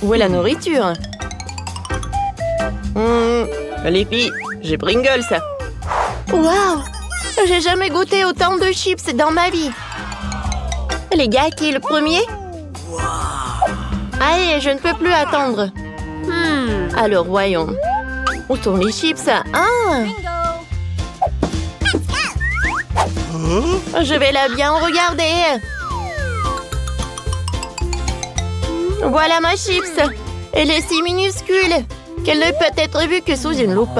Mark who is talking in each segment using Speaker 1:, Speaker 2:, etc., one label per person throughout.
Speaker 1: Où est la nourriture? Les filles, j'ai Pringles. Waouh! J'ai jamais goûté autant de chips dans ma vie. Les gars, qui est le premier? Allez, je ne peux plus attendre. Alors, voyons. Où sont les chips? Je vais la bien regarder. Voilà ma chips. Elle est si minuscule qu'elle ne peut être vue que sous une loupe.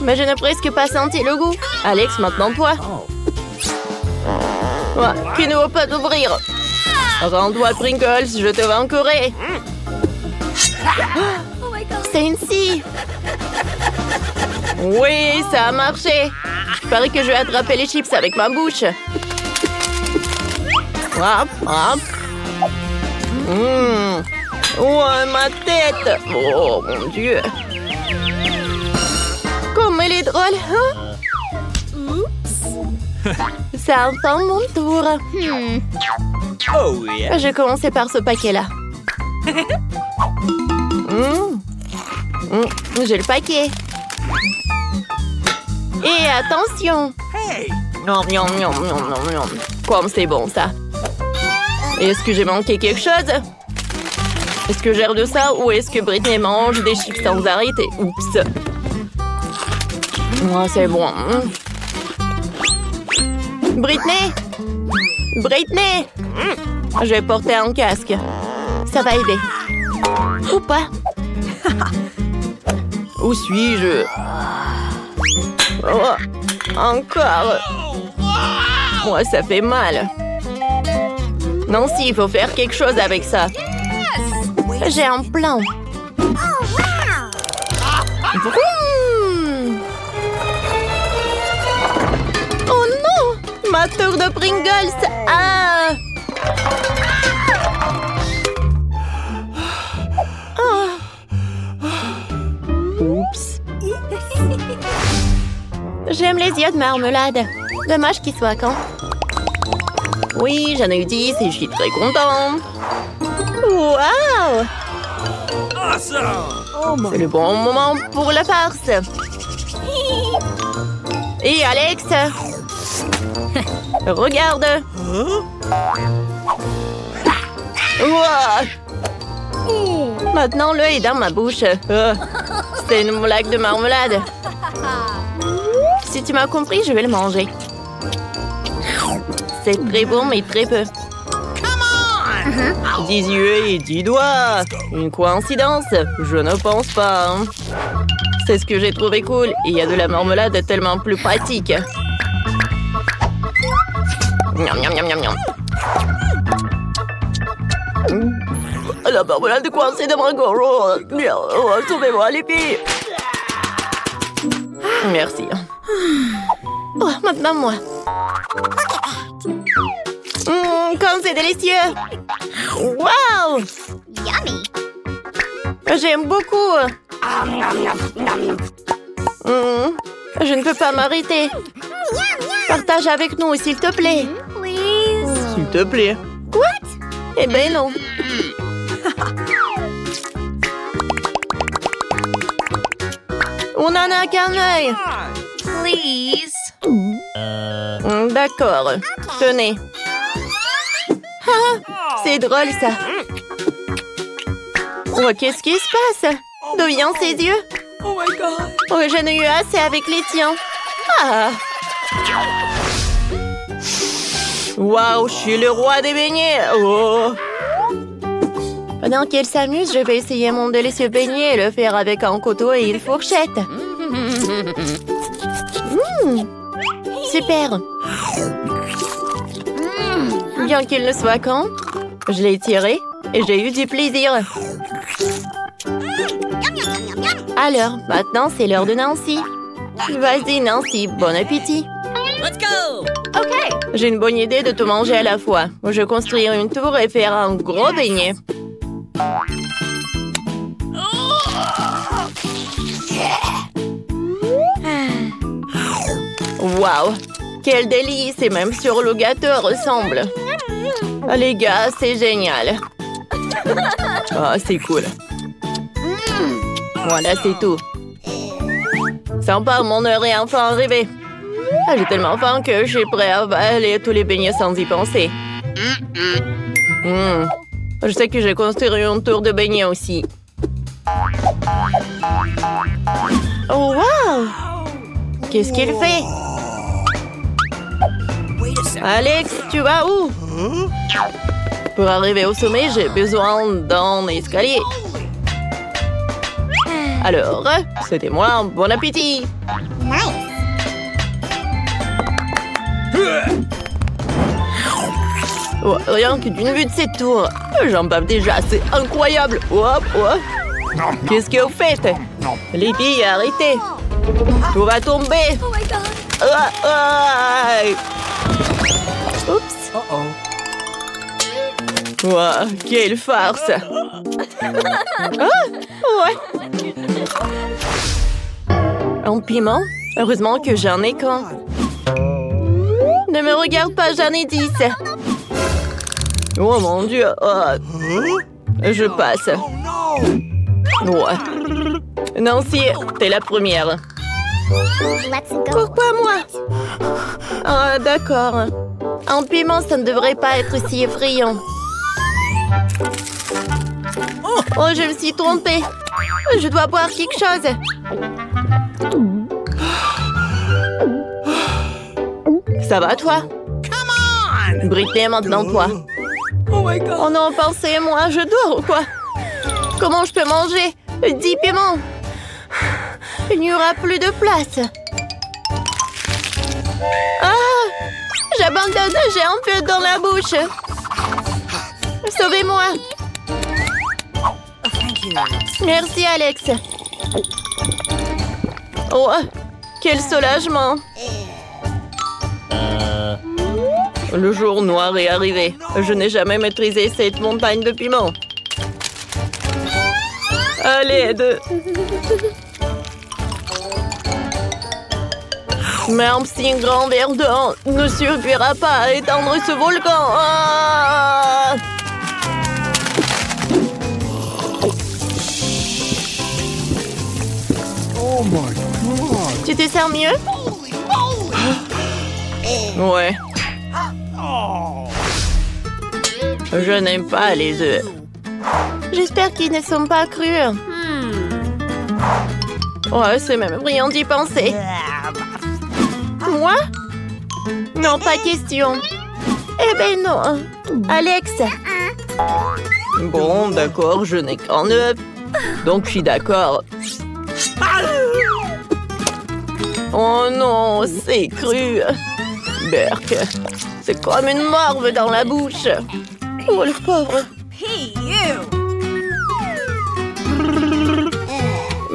Speaker 1: Mais je n'ai presque pas senti le goût. Alex, maintenant toi. Qui ne veut pas t'ouvrir? Rends-toi Pringles, je te vaincrai. C'est une scie. Oui, ça a marché. Il paraît que je vais attraper les chips avec ma bouche. Hop, hop. Ouais, ma tête. Oh, mon Dieu. Comme elle est drôle, hein? C'est enfin mon tour.
Speaker 2: Oh yeah.
Speaker 1: Je vais commencer par ce paquet-là. J'ai le paquet. Et attention.
Speaker 2: Hey.
Speaker 1: Nom, nom, nom, nom, nom, nom. Comme c'est bon, ça. Est-ce que j'ai manqué quelque chose? Est-ce que j'ai de ça ou est-ce que Britney mange des chips sans arrêter? Oups. Oh, c'est bon. Britney! Britney! Je vais porter un casque. Ça va aider. Ou pas? Où suis-je? Oh, encore. Moi, ça fait mal. Nancy, il faut faire quelque chose avec ça. J'ai un plan. Vroom! Oh non! Ma tour de Pringles! Ah! Oups. J'aime les yeux de marmelade. Dommage qu'ils soient quand. Oui, j'en ai eu 10 et je suis très content. Waouh!
Speaker 2: Awesome.
Speaker 1: C'est le bon moment pour la farce. Et Alex, regarde. Wow. Maintenant, l'œil est dans ma bouche. C'est une blague de marmelade. Si tu m'as compris, je vais le manger. C'est très bon, mais très peu. 10 yeux et 10 doigts. Une coïncidence? Je ne pense pas. C'est ce que j'ai trouvé cool. Il y a de la marmelade tellement plus pratique. Miam, miam, miam, miam, miam. La marmelade est coincée dans ma gorge. Sauvez-moi, les filles. Merci. Oh, maintenant moi. Comme c'est délicieux. Wow!
Speaker 3: Yummy.
Speaker 1: J'aime beaucoup. Je ne peux pas m'arrêter. Partage avec nous, s'il te plaît.
Speaker 3: Please.
Speaker 1: S'il te plaît. What? Eh ben non. On en a qu'un œil.
Speaker 3: Please.
Speaker 1: D'accord. Tenez. Ah, c'est drôle, ça. Oh, qu'est-ce qui se passe? D'où viennent ses yeux?
Speaker 2: Oh my god.
Speaker 1: Oh, j'en ai eu assez avec les tiens. Ah. Waouh, je suis le roi des beignets. Oh. Pendant qu'elle s'amuse, je vais essayer mon délicieux beignet et le faire avec un couteau et une fourchette. Super. Bien qu'il ne soit qu'un, je l'ai tiré et j'ai eu du plaisir. Alors, maintenant, c'est l'heure de Nancy. Vas-y, Nancy, bon appétit.
Speaker 2: Let's go.
Speaker 3: Okay.
Speaker 1: J'ai une bonne idée de tout manger à la fois. Je vais construire une tour et faire un gros beignet. Waouh! Quel délice! Et même sur le gâteau ressemble. Les gars, c'est génial. Ah, c'est cool. Voilà, c'est tout. Sympa, mon heure est enfin arrivée. Ah, j'ai tellement faim que je suis prêt à avaler tous les beignets sans y penser. Je sais que j'ai construit une tour de beignets aussi. Oh, wow! Qu'est-ce qu'il fait? Alex, tu vas où? Pour arriver au sommet, j'ai besoin d'un escalier. Alors, c'était moi. Bon appétit!
Speaker 3: Nice.
Speaker 1: Oh, rien que d'une vue de cette tour, j'en bave déjà, c'est incroyable. Hop, hop. Qu'est-ce que vous faites? Les filles, arrêtez. Tout va tomber.
Speaker 3: Oh my god.
Speaker 1: Oups. Wow, quelle farce. Ouais. Un piment? Heureusement que j'en ai qu'un. Ne me regarde pas, j'en ai 10. Oh mon Dieu. Je passe. Ouais. Nancy, t'es la première.
Speaker 3: Let's go.
Speaker 1: Pourquoi moi? Ah, d'accord. Un piment, ça ne devrait pas être si effrayant. Oh, je me suis trompée. Je dois boire quelque chose. Ça va, toi? Britney, maintenant, toi. Oh non, pensez-moi, je dors ou quoi? Comment je peux manger 10 piments? Il n'y aura plus de place. Ah! J'abandonne, j'ai un peu dans la bouche. Sauvez-moi. Merci, Alex. Oh, quel soulagement. Le jour noir est arrivé. Je n'ai jamais maîtrisé cette montagne de piments. À l'aide. Même si un grand verre d'eau ne suffira pas à éteindre ce volcan. Ah!
Speaker 4: Oh my god!
Speaker 1: Tu te sens mieux? Ouais. Je n'aime pas les œufs. J'espère qu'ils ne sont pas crus. Ouais, c'est même brillant d'y penser. Moi? Non, pas question. Eh ben non. Alex. Bon, d'accord, je n'ai qu'un œuf. Donc, je suis d'accord. Oh non, c'est cru. Berk, c'est comme une morve dans la bouche. Oh, le pauvre.
Speaker 2: Hey, you!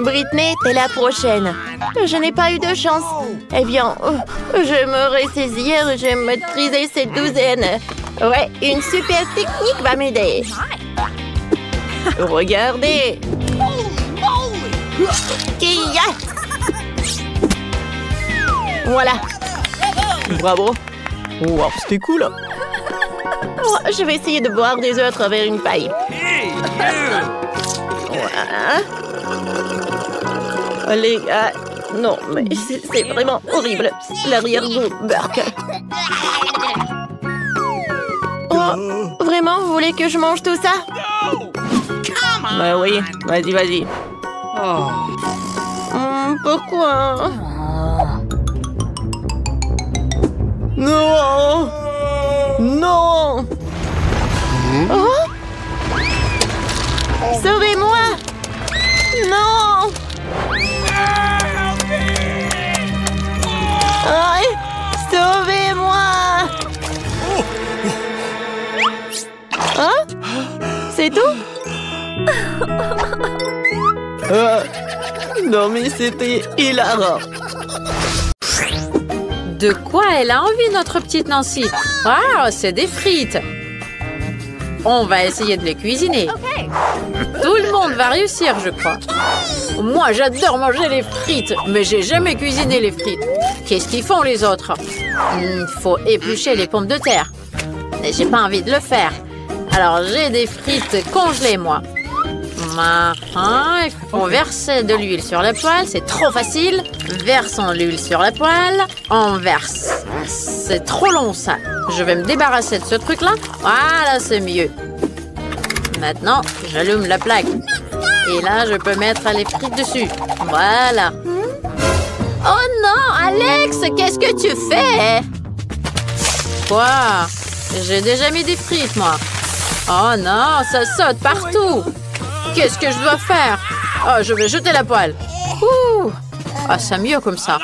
Speaker 1: Britney, t'es la prochaine. Je n'ai pas eu de chance. Eh bien, je me ressaisir, je maîtriser cette douzaine. Ouais, une super technique va m'aider. Regardez. Kia. Voilà. Bravo. Wow, c'était cool. Oh, je vais essayer de boire des œufs à travers une paille. Voilà. Les gars, non, mais c'est vraiment horrible. L'arrière-goût, Burke. Oh, vraiment, vous voulez que je mange tout ça? Bah oui, vas-y, vas-y. Pourquoi? Non! Non! Oh! Sauvez-moi! Non! Aïe! Sauvez-moi! Hein? C'est tout? Non mais c'était hilarant.
Speaker 5: De quoi elle a envie, notre petite Nancy? Ah, c'est des frites. On va essayer de les cuisiner. Tout le monde va réussir, je crois. Moi, j'adore manger les frites, mais j'ai jamais cuisiné les frites. Qu'est-ce qu'ils font, les autres? Faut éplucher les pommes de terre. Mais j'ai pas envie de le faire. Alors, j'ai des frites congelées, moi. Maintenant, il faut verser de l'huile sur la poêle. C'est trop facile. Versons l'huile sur la poêle. On verse. C'est trop long, ça. Je vais me débarrasser de ce truc-là. Voilà, c'est mieux. Maintenant, j'allume la plaque. Et là, je peux mettre les frites dessus. Voilà. Oh non, Alex, qu'est-ce que tu fais? Quoi? J'ai déjà mis des frites, moi. Oh non, ça saute partout. Qu'est-ce que je dois faire? Oh, je vais jeter la poêle. Ouh. Ah, c'est mieux comme ça.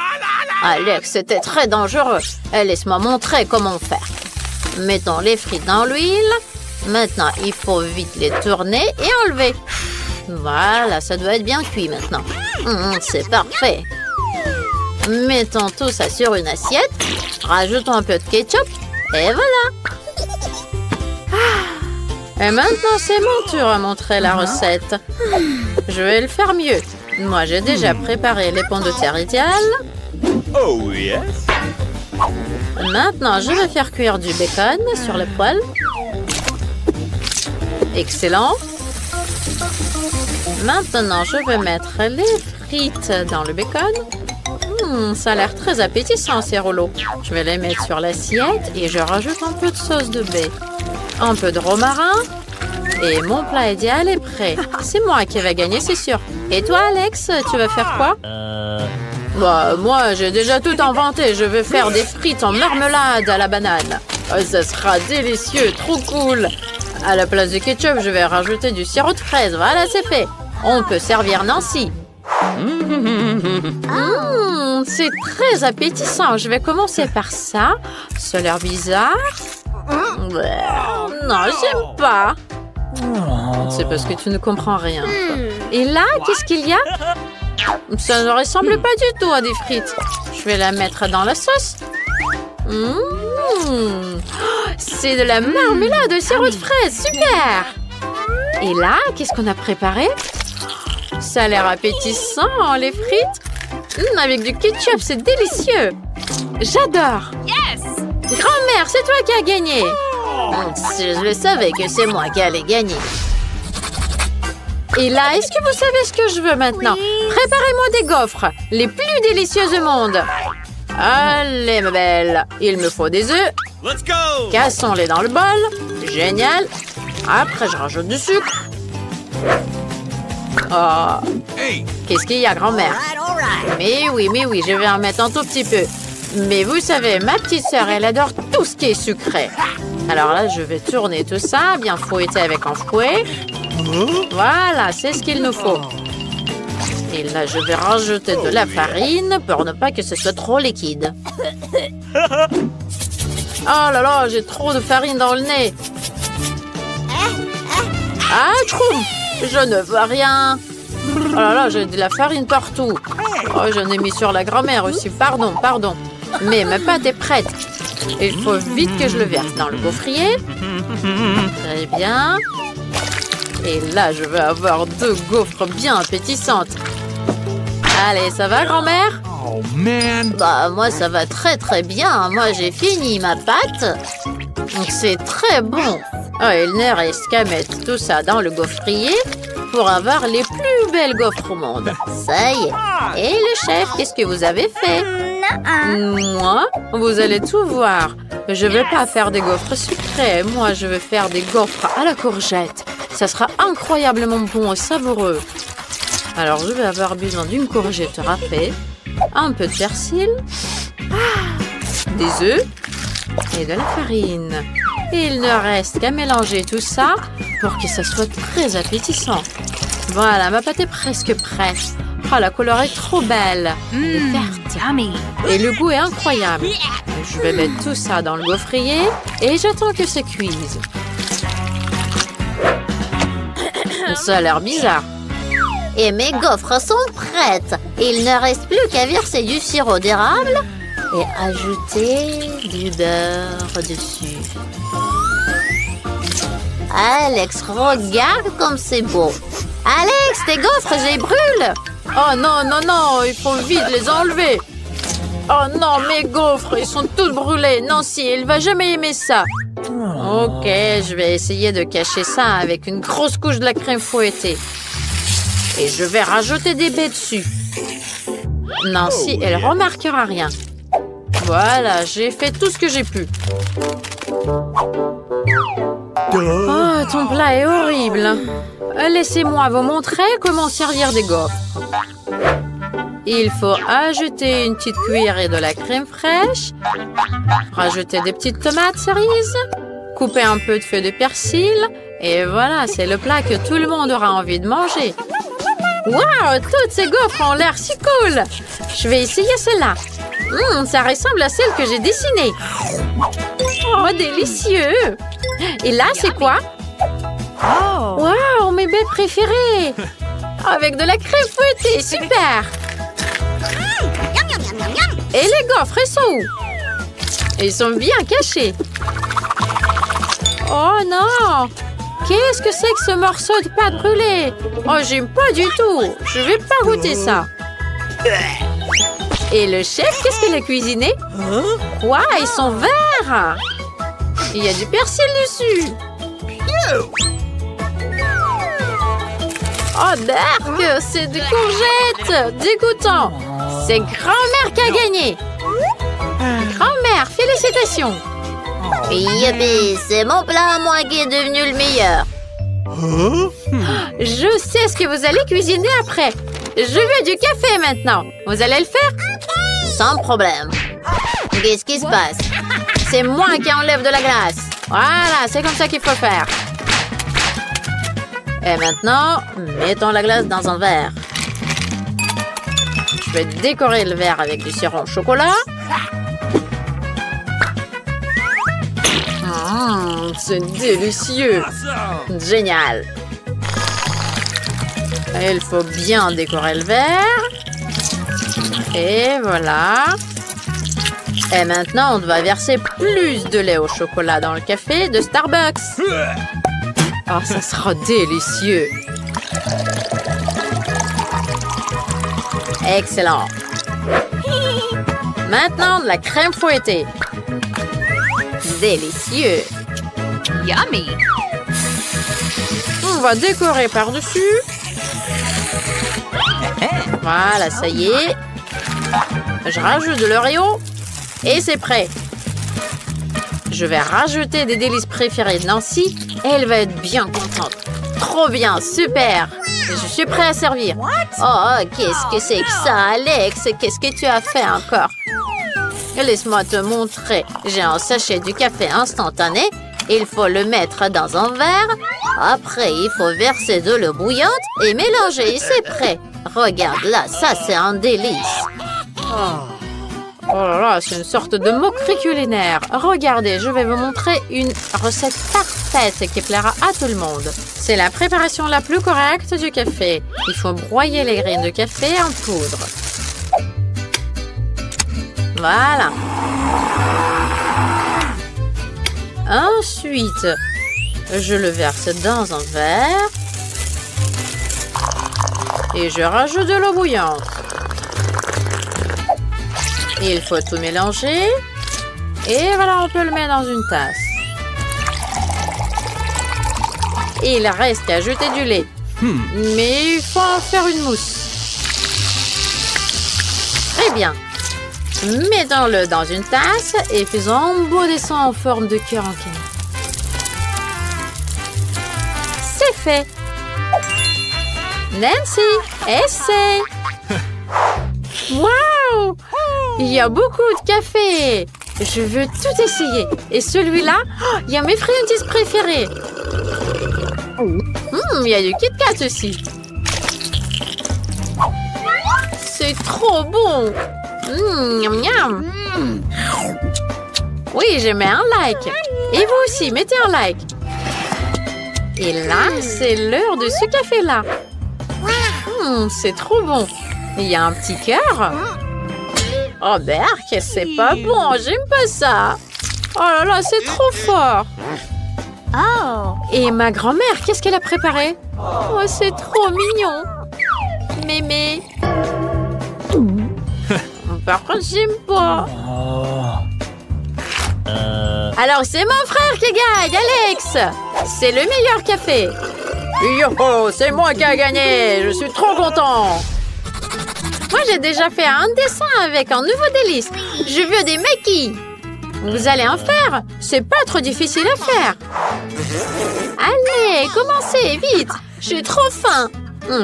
Speaker 5: Alex, c'était très dangereux. Laisse-moi montrer comment faire. Mettons les frites dans l'huile. Maintenant, il faut vite les tourner et enlever. Voilà, ça doit être bien cuit maintenant. C'est parfait. Mettons tout ça sur une assiette. Rajoutons un peu de ketchup. Et voilà. Et maintenant, c'est mon tour à montrer la recette. Je vais le faire mieux. Moi, j'ai déjà préparé les pommes de terre idéales.
Speaker 2: Oh yes.
Speaker 5: Maintenant, je vais faire cuire du bacon sur la poêle. Excellent. Maintenant, je vais mettre les frites dans le bacon. Ça a l'air très appétissant, ces rouleaux. Je vais les mettre sur l'assiette et je rajoute un peu de sauce de baie. Un peu de romarin. Et mon plat idéal est prêt. C'est moi qui vais gagner, c'est sûr. Et toi, Alex, tu vas faire quoi? Bah, moi, j'ai déjà tout inventé. Je vais faire des frites en marmelade à la banane. Oh, ça sera délicieux, trop cool. À la place de ketchup, je vais rajouter du sirop de fraise. Voilà, c'est fait. On peut servir Nancy. C'est très appétissant. Je vais commencer par ça. Ça a l'air bizarre. Non, j'aime pas. C'est parce que tu ne comprends rien. Et là, qu'est-ce qu'il y a? Ça ne ressemble pas du tout à des frites. Je vais la mettre dans la sauce. C'est de la marmelade de sirop de fraise. Super! Et là, qu'est-ce qu'on a préparé? Ça a l'air appétissant, les frites. Avec du ketchup, c'est délicieux. J'adore.
Speaker 2: Yes.
Speaker 5: Grand-mère, c'est toi qui as gagné. Je le savais que c'est moi qui allais gagner. Et là, est-ce que vous savez ce que je veux maintenant? Préparez-moi des gaufres, les plus délicieuses au monde. Allez, ma belle, il me faut des œufs.
Speaker 2: Let's go.
Speaker 5: Cassons-les dans le bol. Génial. Après, je rajoute du sucre. Oh, qu'est-ce qu'il y a, grand-mère? Mais oui, je vais en mettre un tout petit peu. Mais vous savez, ma petite sœur, elle adore tout ce qui est sucré. Alors là, je vais tourner tout ça, bien fouetter avec un fouet. Voilà, c'est ce qu'il nous faut. Et là, je vais rajouter de la farine pour ne pas que ce soit trop liquide. Oh là là, j'ai trop de farine dans le nez. Ah, troum! Je ne vois rien. Oh là là, j'ai de la farine partout. Oh, j'en ai mis sur la grand-mère aussi. Pardon. Mais ma pâte est prête. Il faut vite que je le verse dans le gaufrier. Très bien. Et là, je vais avoir 2 gaufres bien appétissantes. Allez, ça va, grand-mère?
Speaker 4: Oh, man.
Speaker 5: Bah, moi, ça va très bien. Moi, j'ai fini ma pâte. Donc, c'est très bon. Oh, il ne reste qu'à mettre tout ça dans le gaufrier pour avoir les plus belles gaufres au monde. Ça y est. Et le chef, qu'est-ce que vous avez fait? Moi? Vous allez tout voir. Je ne vais pas faire des gaufres sucrées. Moi, je vais faire des gaufres à la courgette. Ça sera incroyablement bon et savoureux. Alors, je vais avoir besoin d'une courgette râpée, un peu de persil, des œufs et de la farine. Et il ne reste qu'à mélanger tout ça pour que ça soit très appétissant. Voilà, ma pâte est presque prête. Oh, la couleur est trop belle. Elle est verte. Et le goût est incroyable. Je vais mettre tout ça dans le gaufrier et j'attends que ça cuise. Ça a l'air bizarre. Et mes gaufres sont prêtes. Il ne reste plus qu'à verser du sirop d'érable et ajouter du beurre dessus. Alex, regarde comme c'est beau. Alex, tes gaufres, je les brûle. Oh non, il faut vite les enlever. Oh non, mes gaufres, ils sont toutes brûlés. Nancy, elle va jamais aimer ça. Ok, je vais essayer de cacher ça avec une grosse couche de la crème fouettée. Et je vais rajouter des baies dessus. Nancy, elle remarquera rien. Voilà, j'ai fait tout ce que j'ai pu. Oh, ton plat est horrible. Laissez-moi vous montrer comment servir des gaufres. Il faut ajouter une petite cuillerée de la crème fraîche, rajouter des petites tomates cerises, couper un peu de feuilles de persil, et voilà, c'est le plat que tout le monde aura envie de manger. Waouh, toutes ces gaufres ont l'air si cool! Je vais essayer celle-là. Ça ressemble à celle que j'ai dessinée. Oh, délicieux! Et là, c'est quoi? Waouh, mes baies préférées! Avec de la crème fouettée, super! Et les gaufres, elles sont où? Ils sont bien cachés. Oh non! Qu'est-ce que c'est que ce morceau de pâte brûlée? Oh, j'aime pas du tout. Je vais pas goûter ça. Et le chef, qu'est-ce qu'il a cuisiné? Quoi? Ils sont verts! Il y a du persil dessus. Oh, Berk, c'est des courgettes! Dégoûtant! C'est grand-mère qui a gagné! Grand-mère, félicitations!
Speaker 1: Youpi, c'est mon plat à moi qui est devenu le meilleur.
Speaker 5: Je sais ce que vous allez cuisiner après. Je veux du café maintenant. Vous allez le faire?
Speaker 1: Sans problème. Qu'est-ce qui se passe?
Speaker 5: C'est moi qui enlève de la glace. Voilà, c'est comme ça qu'il faut faire. Et maintenant, mettons la glace dans un verre. Je vais décorer le verre avec du sirop au chocolat. C'est délicieux. Génial. Il faut bien décorer le verre. Et voilà. Et maintenant, on doit verser plus de lait au chocolat dans le café de Starbucks. Oh, ça sera délicieux. Excellent. Maintenant, de la crème fouettée. Délicieux. Yummy. On va décorer par-dessus. Voilà, ça y est. Je rajoute de l'Oreo. Et c'est prêt. Je vais rajouter des délices préférées de Nancy. Elle va être bien contente. Trop bien, super. Je suis prêt à servir.
Speaker 1: Oh, qu'est-ce que c'est que ça, Alex? Qu'est-ce que tu as fait encore?
Speaker 5: Laisse-moi te montrer. J'ai un sachet du café instantané. Il faut le mettre dans un verre.
Speaker 1: Après, il faut verser de l'eau bouillante et mélanger. C'est prêt. Regarde là, ça c'est un délice.
Speaker 5: Oh là là, c'est une sorte de moquerie culinaire. Regardez, je vais vous montrer une recette parfaite qui plaira à tout le monde. C'est la préparation la plus correcte du café. Il faut broyer les graines de café en poudre. Voilà. Ensuite, je le verse dans un verre. Et je rajoute de l'eau bouillante. Il faut tout mélanger. Et voilà, on peut le mettre dans une tasse. Il reste qu'à ajouter du lait. Mais il faut en faire une mousse. Très bien. Mettons-le dans une tasse et faisons un beau dessin en forme de cœur en canne. C'est fait. Nancy, essaie. Waouh! Il y a beaucoup de café. Je veux tout essayer. Et celui-là, il y a mes friandises préférées. Il y a du Kit Kat aussi. C'est trop bon. Miam miam. Oui, je mets un like. Et vous aussi, mettez un like. Et là, c'est l'heure de ce café-là. C'est trop bon. Il y a un petit cœur. Oh, Berk, c'est pas bon. J'aime pas ça. Oh là là, c'est trop fort. Et ma grand-mère, qu'est-ce qu'elle a préparé? Oh, c'est trop mignon. Mémé. Par contre, j'aime pas. Alors, c'est mon frère qui gagne, Alex. C'est le meilleur café. Yo, c'est moi qui ai gagné. Je suis trop content. Moi, j'ai déjà fait un dessin avec un nouveau délice. Je veux des maquis. Vous allez en faire? C'est pas trop difficile à faire. Allez, commencez, vite. J'ai trop faim.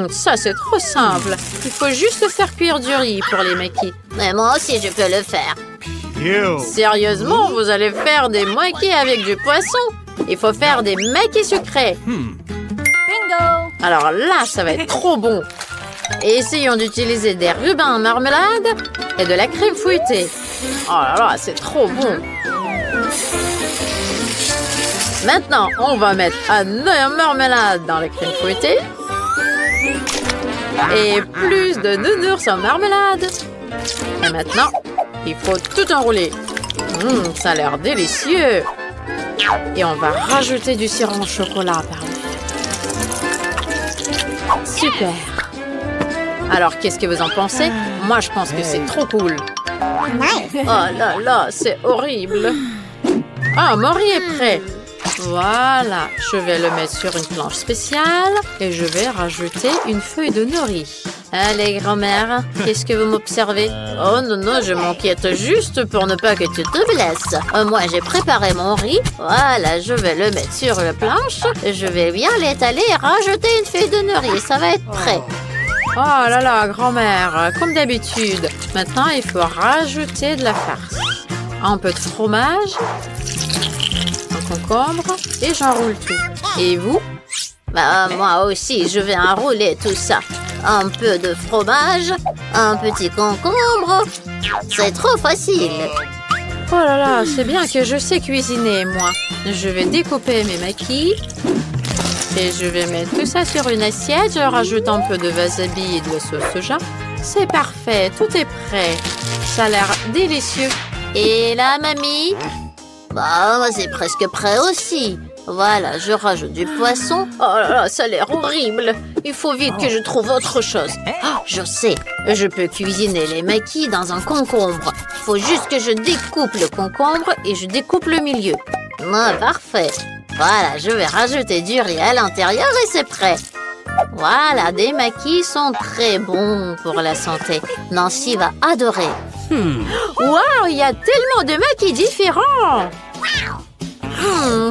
Speaker 5: Ça, c'est trop simple. Il faut juste faire cuire du riz pour les maquis.
Speaker 1: Mais moi aussi, je peux le faire.
Speaker 5: Sérieusement, vous allez faire des maquis avec du poisson? Il faut faire des maquis sucrés.
Speaker 1: Bingo!
Speaker 5: Alors là, ça va être trop bon. Et essayons d'utiliser des rubans en marmelade et de la crème fouettée. Oh là là, c'est trop bon. Maintenant, on va mettre un œuf en marmelade dans la crème fouettée. Et plus de nounours en marmelade. Et maintenant, il faut tout enrouler. Ça a l'air délicieux. Et on va rajouter du sirop au chocolat par-dessus. Super. Alors, qu'est-ce que vous en pensez? Moi, je pense que c'est trop cool.
Speaker 3: Nice.
Speaker 5: Oh là là, c'est horrible. Ah, mon riz est prêt. Voilà, je vais le mettre sur une planche spéciale et je vais rajouter une feuille de nori. Allez, grand-mère, qu'est-ce que vous m'observez? Oh non, non, je m'inquiète juste pour ne pas que tu te blesses. Moi, j'ai préparé mon riz. Voilà, je vais le mettre sur la planche. Je vais bien l'étaler et rajouter une feuille de nori. Ça va être prêt. Oh là là, grand-mère, comme d'habitude. Maintenant, il faut rajouter de la farce. Un peu de fromage, un concombre et j'enroule tout. Et vous? Moi aussi, je vais enrouler tout ça. Un peu de fromage, un petit concombre. C'est trop facile. Oh là là, c'est bien que je sais cuisiner, moi. Je vais découper mes maquis. Et je vais mettre tout ça sur une assiette. Je rajoute un peu de wasabi et de la sauce soja. C'est parfait, tout est prêt. Ça a l'air délicieux. Et là, mamie? C'est presque prêt aussi. Voilà, je rajoute du poisson. Oh là là, ça a l'air horrible. Il faut vite que je trouve autre chose. Ah, je sais. Je peux cuisiner les maquis dans un concombre. Il faut juste que je découpe le concombre et je découpe le milieu. Parfait. Voilà, je vais rajouter du riz à l'intérieur et c'est prêt. Voilà, des maquis sont très bons pour la santé. Nancy va adorer. Waouh, il y a tellement de maquis différents.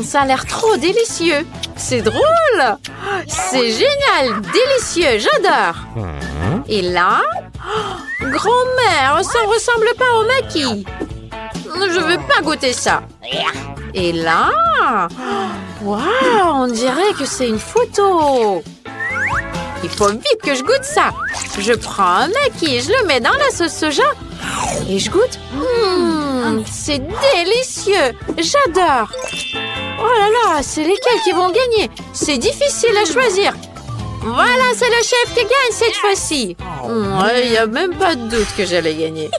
Speaker 5: Ça a l'air trop délicieux. C'est drôle. C'est génial, délicieux, j'adore. Et là, grand-mère, ça ne ressemble pas au maquis. Je ne veux pas goûter ça. Et là, waouh, on dirait que c'est une photo. Il faut vite que je goûte ça. Je prends un maquis, je le mets dans la sauce soja et je goûte. C'est délicieux. J'adore. Oh là là, c'est lesquels qui vont gagner? C'est difficile à choisir. Voilà, c'est le chef qui gagne cette fois-ci. Il n'y a même pas de doute que j'allais gagner.